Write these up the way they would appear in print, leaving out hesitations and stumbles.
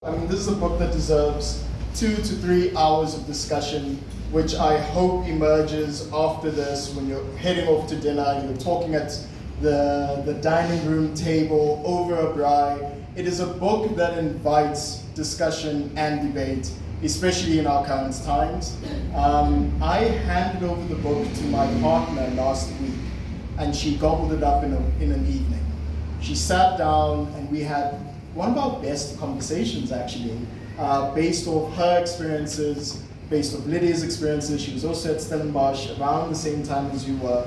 I mean, this is a book that deserves 2 to 3 hours of discussion, which I hope emerges after this when you're heading off to dinner, you're talking at the dining room table over a braai. It is a book that invites discussion and debate, especially in our current times. I handed over the book to my partner last week, and she gobbled it up in an evening. She sat down and we had one of our best conversations, actually, based off her experiences, based off Lydia's experiences. She was also at Stellenbosch around the same time as you were.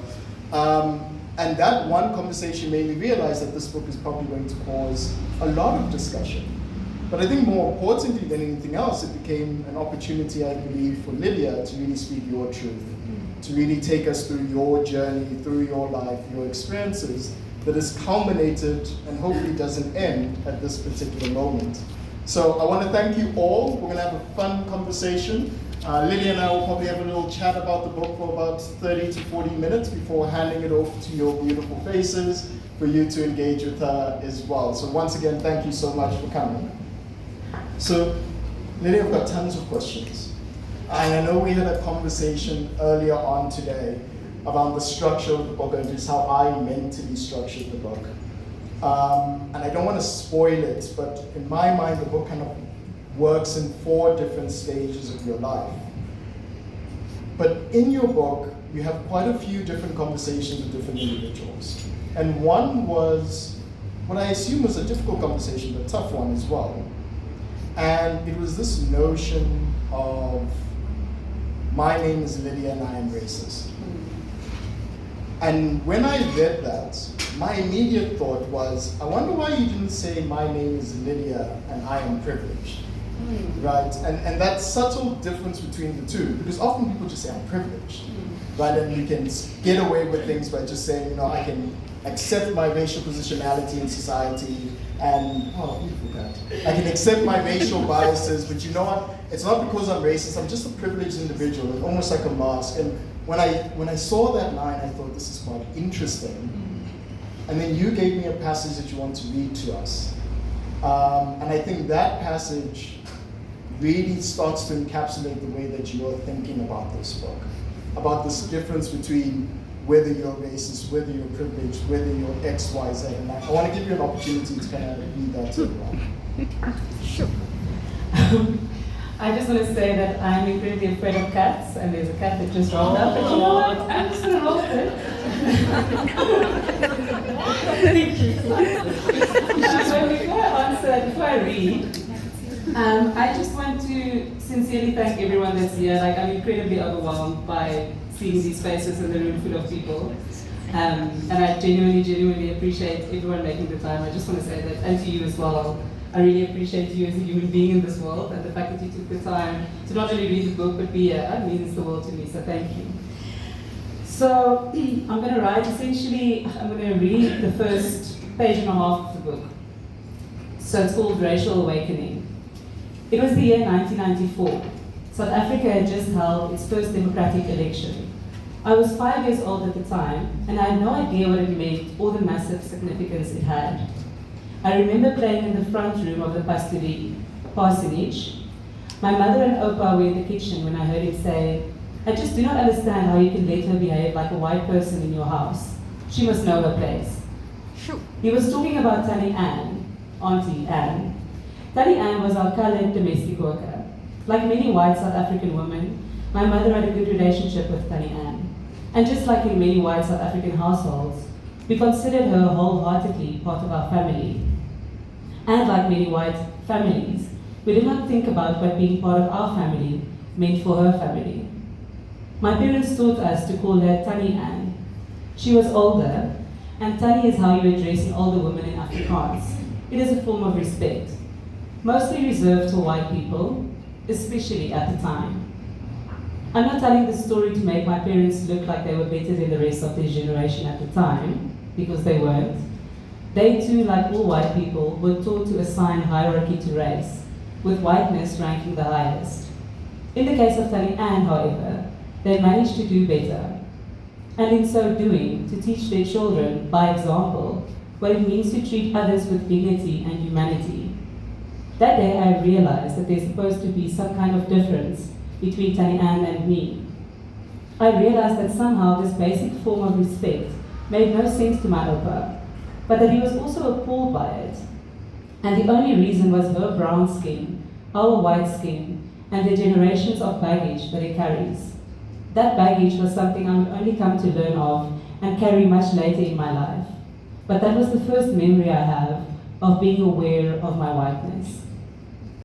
And that one conversation made me realize that this book is probably going to cause a lot of discussion. But I think more importantly than anything else, it became an opportunity, I believe, for Lydia to really speak your truth, to really take us through your journey, through your life, your experiences, that is culminated and hopefully doesn't end at this particular moment. So I want to thank you all. We're going to have a fun conversation. Lydia and I will probably have a little chat about the book for about 30 to 40 minutes before handing it off to your beautiful faces for you to engage with her as well. So once again, thank you so much for coming. So Lydia, I've got tons of questions. And I know we had a conversation earlier on today about the structure of the book and just how I mentally structured the book. And I don't want to spoil it, but in my mind, the book kind of works in 4 different stages of your life. But in your book, you have quite a few different conversations with different individuals. And one was what I assume was a difficult conversation, but a tough one as well. And it was this notion of, my name is Lydia and I am racist. And when I read that, my immediate thought was, I wonder why you didn't say my name is Lydia and I am privileged, right? And that subtle difference between the two, because often people just say I'm privileged, right? And you can get away with things by just saying, you know, I can accept my racial positionality in society and, oh, beautiful cat. I can accept my racial biases, but you know what? It's not because I'm racist, I'm just a privileged individual. It's almost like a mask. And when I saw that line, I thought this is quite interesting. And then you gave me a passage that you want to read to us. And I think that passage really starts to encapsulate the way that you're thinking about this book, about this difference between whether you're racist, whether you're privileged, whether you're X, Y, Z. And I want to give you an opportunity to kind of read that to everyone. Sure. I just want to say that I'm incredibly afraid of cats, and there's a cat that just rolled up, and you know what? I'm just going to roll with it. Thank you. Before I read, I just want to sincerely thank everyone that's here. Like, I'm incredibly overwhelmed by seeing these faces in the room full of people. And I genuinely appreciate everyone making the time. I just want to say that, and to you as well. I really appreciate you as a human being in this world, and the fact that you took the time to not only read the book, but be here. It means the world to me, so thank you. So I'm going to write, essentially, I'm going to read the first page and a half of the book. So it's called Racial Awakening. It was the year 1994. South Africa had just held its first democratic election. I was 5 years old at the time, and I had no idea what it meant or the massive significance it had. I remember playing in the front room of the parsonage. My mother and Opa were in the kitchen when I heard him say, I just do not understand how you can let her behave like a white person in your house. She must know her place. He was talking about Tannie Ann, Auntie Ann. Tannie Ann was our colored domestic worker. Like many white South African women, my mother had a good relationship with Tannie Ann. And just like in many white South African households, we considered her wholeheartedly part of our family. And like many white families, we did not think about what being part of our family meant for her family. My parents taught us to call her Tannie Ann. She was older, and Tannie is how you address an older woman in Afrikaans. It is a form of respect, mostly reserved for white people, especially at the time. I'm not telling this story to make my parents look like they were better than the rest of their generation at the time, because they weren't. They too, like all white people, were taught to assign hierarchy to race, with whiteness ranking the highest. In the case of Tannie Ann, however, they managed to do better, and in so doing, to teach their children, by example, what it means to treat others with dignity and humanity. That day I realized that there's supposed to be some kind of difference between Tanny Ann and me. I realized that somehow this basic form of respect made no sense to my Opa, but that he was also appalled by it. And the only reason was her brown skin, our white skin, and the generations of baggage that it carries. That baggage was something I would only come to learn of and carry much later in my life. But that was the first memory I have of being aware of my whiteness.